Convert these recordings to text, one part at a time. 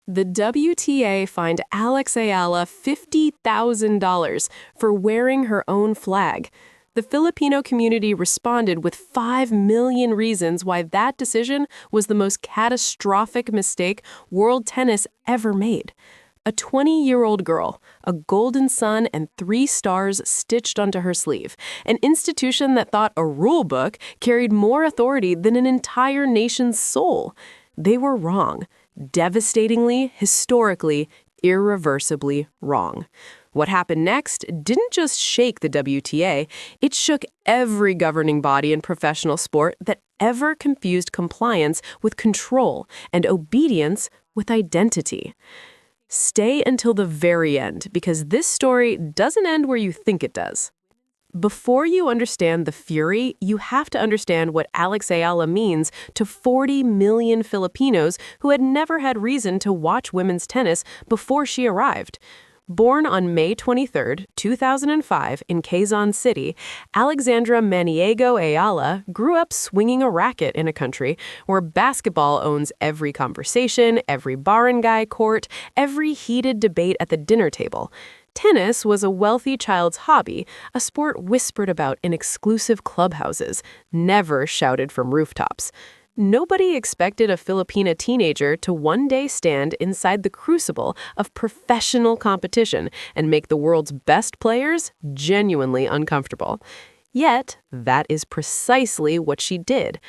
The WTA fined Eala $50,000 for wearing her own flag. The Filipino community responded with 5 million reasons why that decision was the most catastrophic mistake world tennis ever made. A 20-year-old girl, a golden sun and 3 stars stitched onto her sleeve, an institution that thought a rule book carried more authority than an entire nation's soul. They were wrong. Devastatingly, historically, irreversibly wrong. What happened next didn't just shake the WTA, it shook every governing body in professional sport that ever confused compliance with control and obedience with identity. Stay until the very end, because this story doesn't end where you think it does. Before you understand the fury, you have to understand what Eala means to 40 million Filipinos who had never had reason to watch women's tennis before she arrived. Born on May 23, 2005, in Quezon City, Alexandra Maniego Eala grew up swinging a racket in a country where basketball owns every conversation, every barangay court, every heated debate at the dinner table. Tennis was a wealthy child's hobby, a sport whispered about in exclusive clubhouses, never shouted from rooftops. Nobody expected a Filipina teenager to one day stand inside the crucible of professional competition and make the world's best players genuinely uncomfortable. Yet, that is precisely what she did.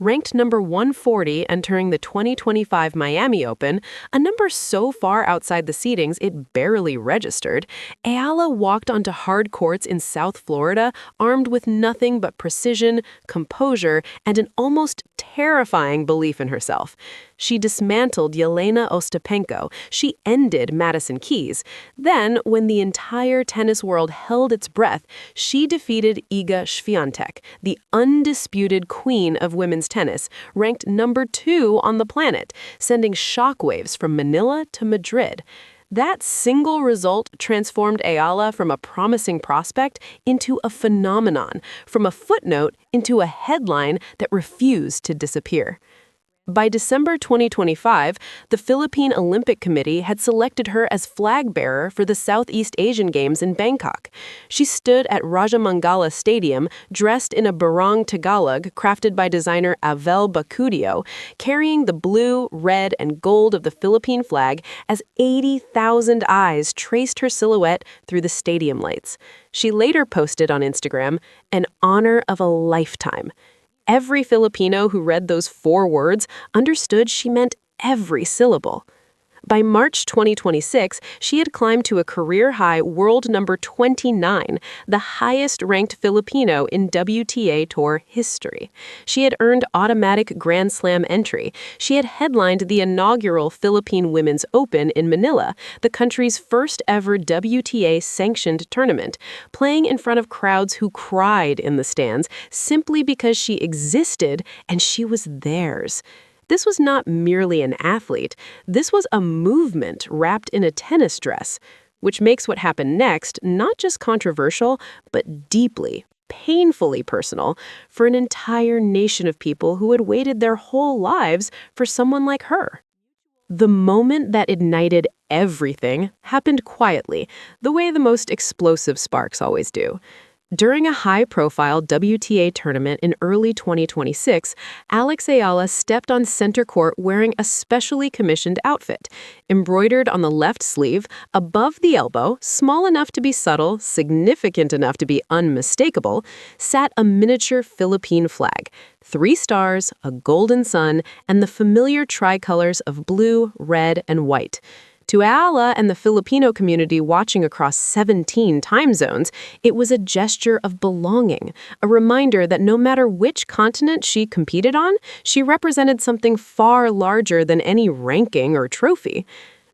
Ranked number 140 entering the 2025 Miami Open, a number so far outside the seedings it barely registered, Eala walked onto hard courts in South Florida armed with nothing but precision, composure, and an almost terrifying belief in herself. She dismantled Yelena Ostapenko. She ended Madison Keys. Then, when the entire tennis world held its breath, she defeated Iga Świątek, the undisputed queen of women's tennis, ranked number 2 on the planet, sending shockwaves from Manila to Madrid. That single result transformed Eala from a promising prospect into a phenomenon, from a footnote into a headline that refused to disappear. By December 2025, the Philippine Olympic Committee had selected her as flag bearer for the Southeast Asian Games in Bangkok. She stood at Rajamangala Stadium, dressed in a barong Tagalog crafted by designer Avel Bacudio, carrying the blue, red, and gold of the Philippine flag as 80,000 eyes traced her silhouette through the stadium lights. She later posted on Instagram, "An honor of a lifetime." Every Filipino who read those 4 words understood she meant every syllable. By March 2026, she had climbed to a career-high world number 29, the highest-ranked Filipino in WTA Tour history. She had earned automatic Grand Slam entry. She had headlined the inaugural Philippine Women's Open in Manila, the country's first-ever WTA-sanctioned tournament, playing in front of crowds who cried in the stands simply because she existed and she was theirs. This was not merely an athlete. This was a movement wrapped in a tennis dress, which makes what happened next not just controversial, but deeply, painfully personal for an entire nation of people who had waited their whole lives for someone like her. The moment that ignited everything happened quietly, the way the most explosive sparks always do. During a high-profile WTA tournament in early 2026, Eala stepped on center court wearing a specially commissioned outfit. Embroidered on the left sleeve, above the elbow, small enough to be subtle, significant enough to be unmistakable, sat a miniature Philippine flag. 3 stars, a golden sun, and the familiar tricolors of blue, red, and white. To Eala and the Filipino community watching across 17 time zones, it was a gesture of belonging, a reminder that no matter which continent she competed on, she represented something far larger than any ranking or trophy.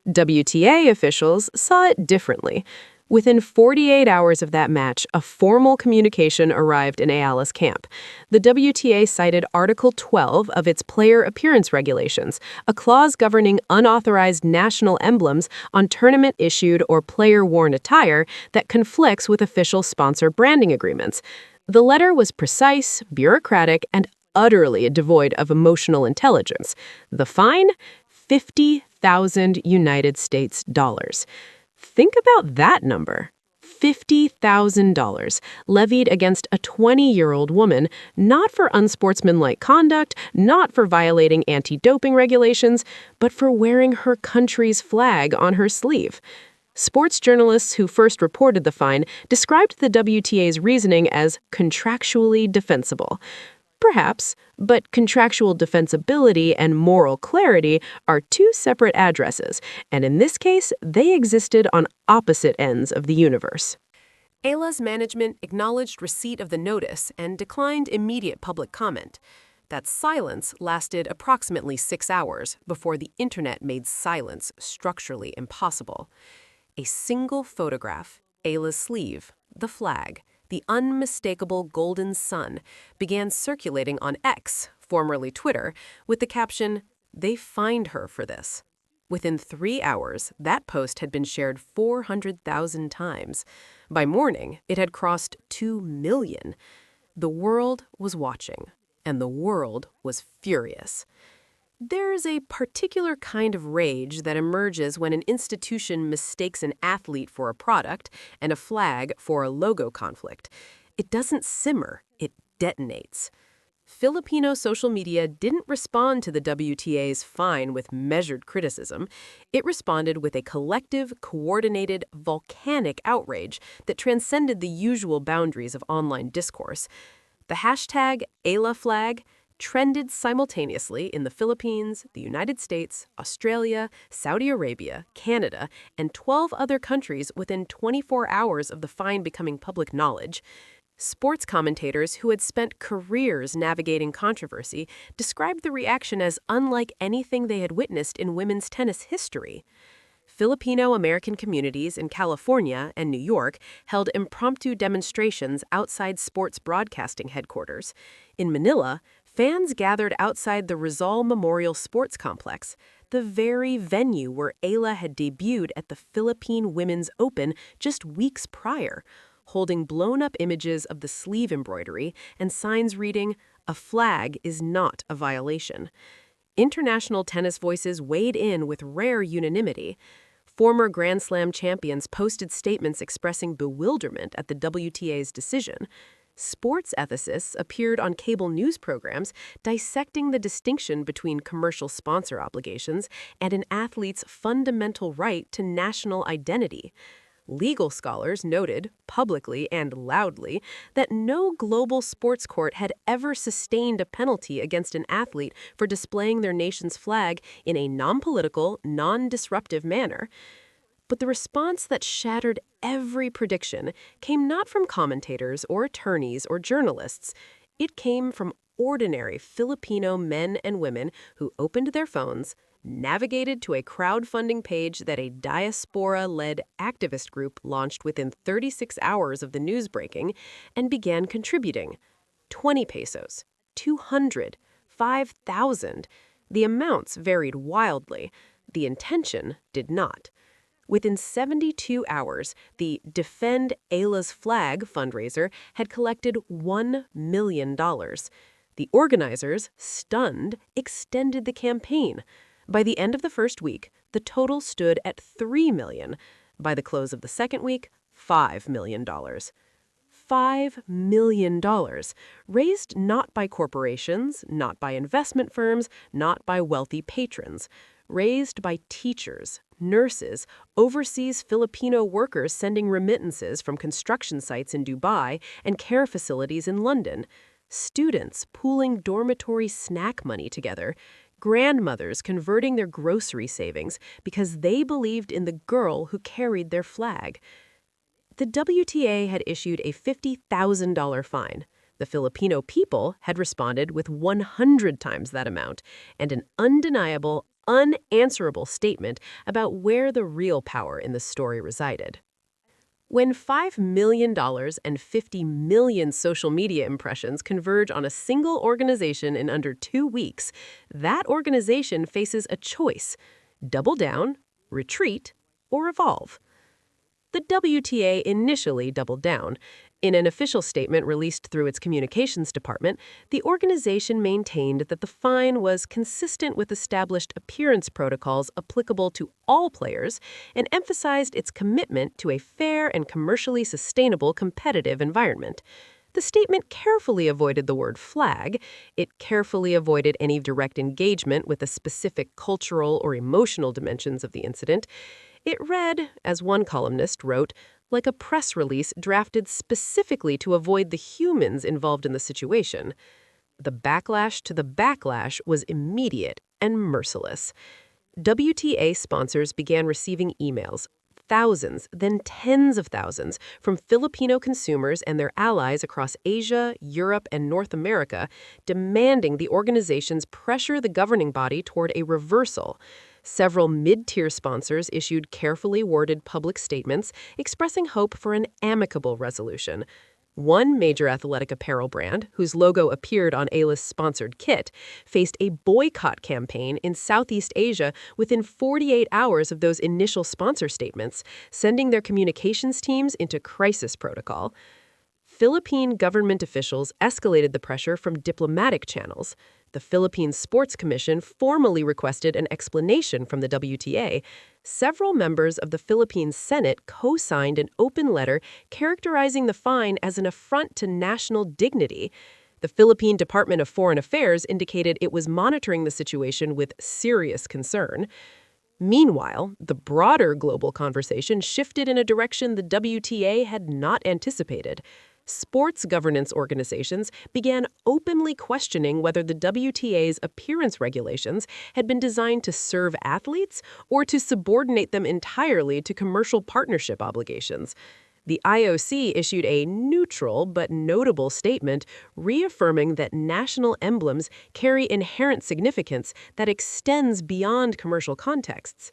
WTA officials saw it differently. Within 48 hours of that match, a formal communication arrived in Eala's camp. The WTA cited Article 12 of its Player Appearance Regulations, a clause governing unauthorized national emblems on tournament-issued or player-worn attire that conflicts with official sponsor branding agreements. The letter was precise, bureaucratic, and utterly devoid of emotional intelligence. The fine? $50,000. 50,000 United States dollars. Think about that number. $50,000 levied against a 20-year-old woman, not for unsportsmanlike conduct, not for violating anti-doping regulations, but for wearing her country's flag on her sleeve. Sports journalists who first reported the fine described the WTA's reasoning as contractually defensible. Perhaps, but contractual defensibility and moral clarity are two separate addresses, and in this case, they existed on opposite ends of the universe. Eala's management acknowledged receipt of the notice and declined immediate public comment. That silence lasted approximately 6 hours before the internet made silence structurally impossible. A single photograph, Eala's sleeve, the flag, the unmistakable golden sun, began circulating on X, formerly Twitter, with the caption, "They fined her for this." Within 3 hours, that post had been shared 400,000 times. By morning, it had crossed 2 million. The world was watching, and the world was furious. There is a particular kind of rage that emerges when an institution mistakes an athlete for a product and a flag for a logo conflict. It doesn't simmer, it detonates. Filipino social media didn't respond to the WTA's fine with measured criticism. It responded with a collective, coordinated, volcanic outrage that transcended the usual boundaries of online discourse. The hashtag #EalaFlag trended simultaneously in the Philippines, the United States, Australia, Saudi Arabia, Canada, and 12 other countries within 24 hours of the fine becoming public knowledge. Sports commentators who had spent careers navigating controversy described the reaction as unlike anything they had witnessed in women's tennis history. Filipino-American communities in California and New York held impromptu demonstrations outside sports broadcasting headquarters. In Manila, fans gathered outside the Rizal Memorial Sports Complex, the very venue where Eala had debuted at the Philippine Women's Open just weeks prior, holding blown-up images of the sleeve embroidery and signs reading, "A flag is not a violation." International tennis voices weighed in with rare unanimity. Former Grand Slam champions posted statements expressing bewilderment at the WTA's decision. Sports ethicists appeared on cable news programs dissecting the distinction between commercial sponsor obligations and an athlete's fundamental right to national identity. Legal scholars noted, publicly and loudly, that no global sports court had ever sustained a penalty against an athlete for displaying their nation's flag in a non-political, non-disruptive manner. But the response that shattered every prediction came not from commentators or attorneys or journalists. It came from ordinary Filipino men and women who opened their phones, navigated to a crowdfunding page that a diaspora-led activist group launched within 36 hours of the news breaking, and began contributing. 20 pesos, 200, 5,000. The amounts varied wildly. The intention did not. Within 72 hours, the Defend Eala's Flag fundraiser had collected $1 million. The organizers, stunned, extended the campaign. By the end of the first week, the total stood at $3 million. By the close of the second week, $5 million. $5 million, raised not by corporations, not by investment firms, not by wealthy patrons, raised by teachers, nurses, overseas Filipino workers sending remittances from construction sites in Dubai and care facilities in London, students pooling dormitory snack money together, grandmothers converting their grocery savings because they believed in the girl who carried their flag. The WTA had issued a $50,000 fine. The Filipino people had responded with 100 times that amount and an undeniable, unanswerable statement about where the real power in the story resided. When $5 million and 50 million social media impressions converge on a single organization in under 2 weeks, that organization faces a choice: double down, retreat, or evolve. The WTA initially doubled down. In an official statement released through its communications department, the organization maintained that the fine was consistent with established appearance protocols applicable to all players and emphasized its commitment to a fair and commercially sustainable competitive environment. The statement carefully avoided the word flag. It carefully avoided any direct engagement with the specific cultural or emotional dimensions of the incident. It read, as one columnist wrote, like a press release drafted specifically to avoid the humans involved in the situation. The backlash to the backlash was immediate and merciless. WTA sponsors began receiving emails, thousands, then tens of thousands, from Filipino consumers and their allies across Asia, Europe, and North America, demanding the organizations pressure the governing body toward a reversal. Several mid-tier sponsors issued carefully worded public statements expressing hope for an amicable resolution. One major athletic apparel brand, whose logo appeared on Eala's sponsored kit, faced a boycott campaign in Southeast Asia within 48 hours of those initial sponsor statements, sending their communications teams into crisis protocol. Philippine government officials escalated the pressure from diplomatic channels. The Philippine Sports Commission formally requested an explanation from the WTA. Several members of the Philippine Senate co-signed an open letter characterizing the fine as an affront to national dignity. The Philippine Department of Foreign Affairs indicated it was monitoring the situation with serious concern. Meanwhile, the broader global conversation shifted in a direction the WTA had not anticipated. Sports governance organizations began openly questioning whether the WTA's appearance regulations had been designed to serve athletes or to subordinate them entirely to commercial partnership obligations. The IOC issued a neutral but notable statement reaffirming that national emblems carry inherent significance that extends beyond commercial contexts.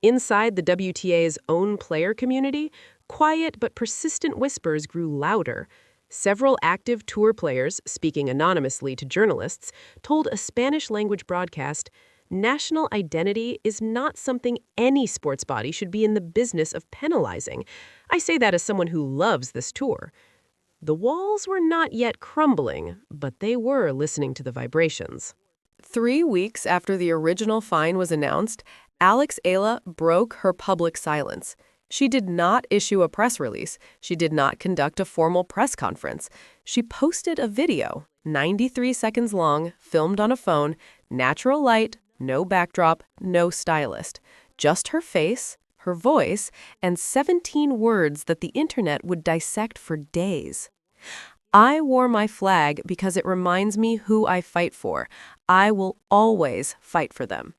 Inside the WTA's own player community, quiet but persistent whispers grew louder. Several active tour players, speaking anonymously to journalists, told a Spanish-language broadcast, "National identity is not something any sports body should be in the business of penalizing. I say that as someone who loves this tour." The walls were not yet crumbling, but they were listening to the vibrations. 3 weeks after the original fine was announced, Eala broke her public silence. She did not issue a press release. She did not conduct a formal press conference. She posted a video, 93 seconds long, filmed on a phone, natural light, no backdrop, no stylist. Just her face, her voice, and 17 words that the internet would dissect for days. "I wore my flag because it reminds me who I fight for. I will always fight for them."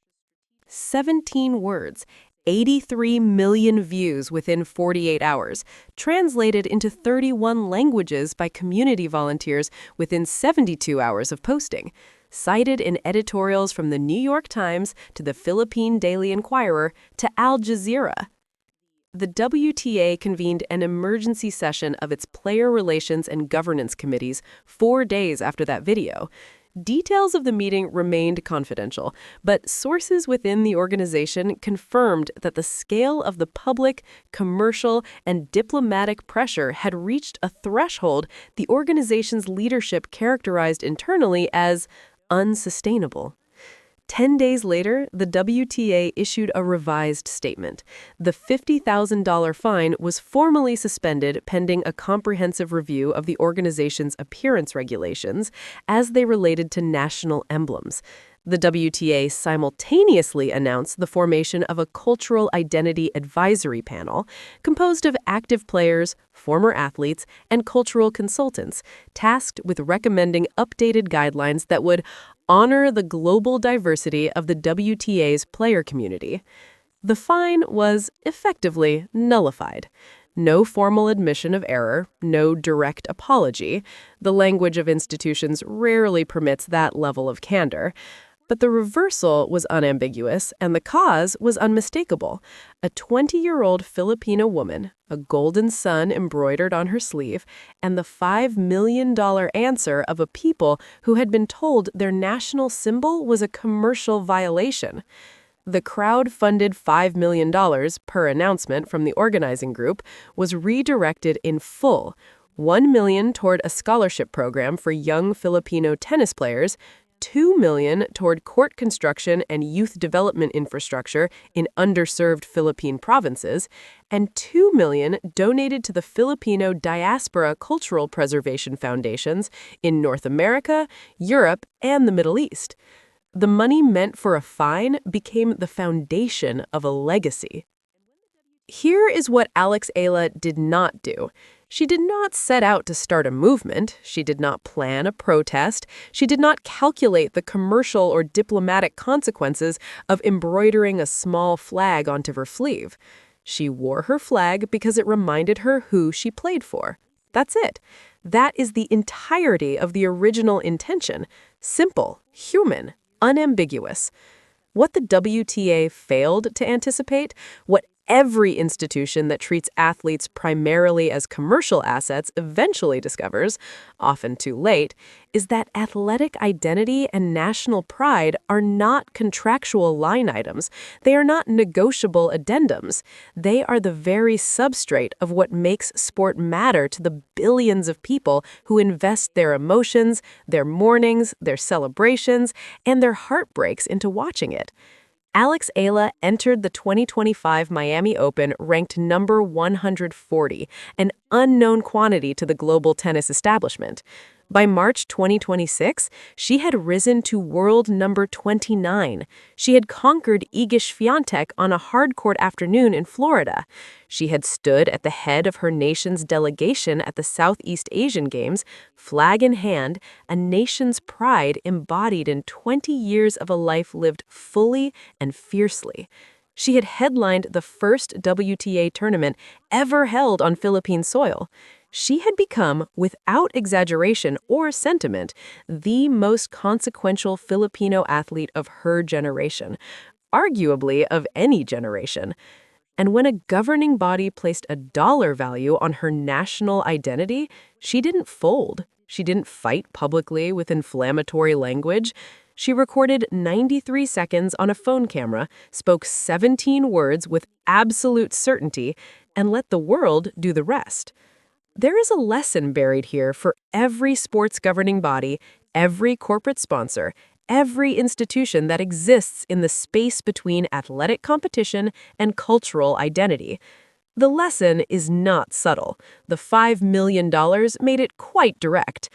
17 words, 83 million views within 48 hours, translated into 31 languages by community volunteers within 72 hours of posting, cited in editorials from the New York Times to the Philippine Daily Inquirer to Al Jazeera. The WTA convened an emergency session of its Player Relations and Governance Committees 4 days after that video. Details of the meeting remained confidential, but sources within the organization confirmed that the scale of the public, commercial, and diplomatic pressure had reached a threshold the organization's leadership characterized internally as unsustainable. 10 days later, the WTA issued a revised statement. The $50,000 fine was formally suspended pending a comprehensive review of the organization's appearance regulations as they related to national emblems. The WTA simultaneously announced the formation of a cultural identity advisory panel composed of active players, former athletes, and cultural consultants, tasked with recommending updated guidelines that would honor the global diversity of the WTA's player community. The fine was effectively nullified. No formal admission of error, no direct apology. The language of institutions rarely permits that level of candor. But the reversal was unambiguous, and the cause was unmistakable. A 20-year-old Filipino woman, a golden sun embroidered on her sleeve, and the $5 million answer of a people who had been told their national symbol was a commercial violation. The crowd-funded $5 million per announcement from the organizing group was redirected in full, $1 million toward a scholarship program for young Filipino tennis players, $2 million toward court construction and youth development infrastructure in underserved Philippine provinces, and $2 million donated to the Filipino Diaspora Cultural Preservation Foundations in North America, Europe, and the Middle East. The money meant for a fine became the foundation of a legacy. Here is what Eala did not do. She did not set out to start a movement. She did not plan a protest. She did not calculate the commercial or diplomatic consequences of embroidering a small flag onto her sleeve. She wore her flag because it reminded her who she played for. That's it. That is the entirety of the original intention. Simple, human, unambiguous. What the WTA failed to anticipate, what every institution that treats athletes primarily as commercial assets eventually discovers, often too late, is that athletic identity and national pride are not contractual line items. They are not negotiable addendums. They are the very substrate of what makes sport matter to the billions of people who invest their emotions, their mornings, their celebrations, and their heartbreaks into watching it. Eala entered the 2025 Miami Open ranked number 140, an unknown quantity to the global tennis establishment. By March 2026, she had risen to world number 29. She had conquered Iga Świątek on a hard-court afternoon in Florida. She had stood at the head of her nation's delegation at the Southeast Asian Games, flag in hand, a nation's pride embodied in 20 years of a life lived fully and fiercely. She had headlined the first WTA tournament ever held on Philippine soil. She had become, without exaggeration or sentiment, the most consequential Filipino athlete of her generation, arguably of any generation. And when a governing body placed a dollar value on her national identity, she didn't fold. She didn't fight publicly with inflammatory language. She recorded 93 seconds on a phone camera, spoke 17 words with absolute certainty, and let the world do the rest. There is a lesson buried here for every sports governing body, every corporate sponsor, every institution that exists in the space between athletic competition and cultural identity. The lesson is not subtle. The $5 million made it quite direct.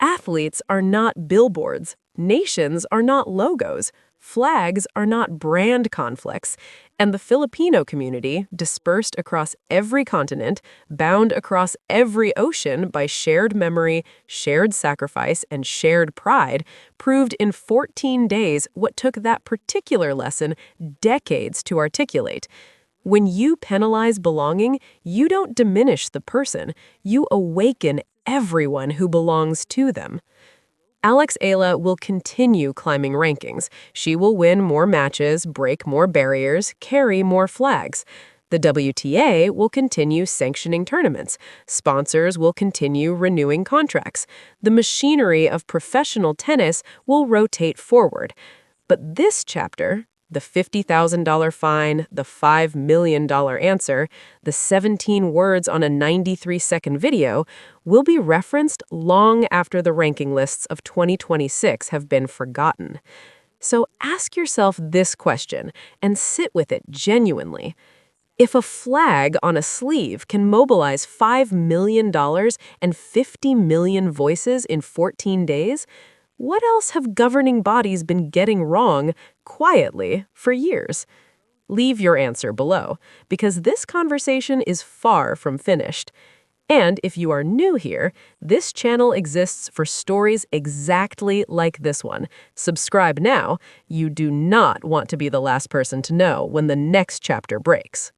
Athletes are not billboards. Nations are not logos. Flags are not brand conflicts. And the Filipino community, dispersed across every continent, bound across every ocean by shared memory, shared sacrifice, and shared pride, proved in 14 days what took that particular lesson decades to articulate. When you penalize belonging, you don't diminish the person. You awaken everyone who belongs to them. Eala will continue climbing rankings. She will win more matches, break more barriers, carry more flags. The WTA will continue sanctioning tournaments. Sponsors will continue renewing contracts. The machinery of professional tennis will rotate forward. But this chapter, the $50,000 fine, the $5 million answer, the 17 words on a 93-second video, will be referenced long after the ranking lists of 2026 have been forgotten. So ask yourself this question and sit with it genuinely. If a flag on a sleeve can mobilize $5 million and 50 million voices in 14 days, what else have governing bodies been getting wrong quietly for years? Leave your answer below, because this conversation is far from finished. And if you are new here, this channel exists for stories exactly like this one. Subscribe now. You do not want to be the last person to know when the next chapter breaks.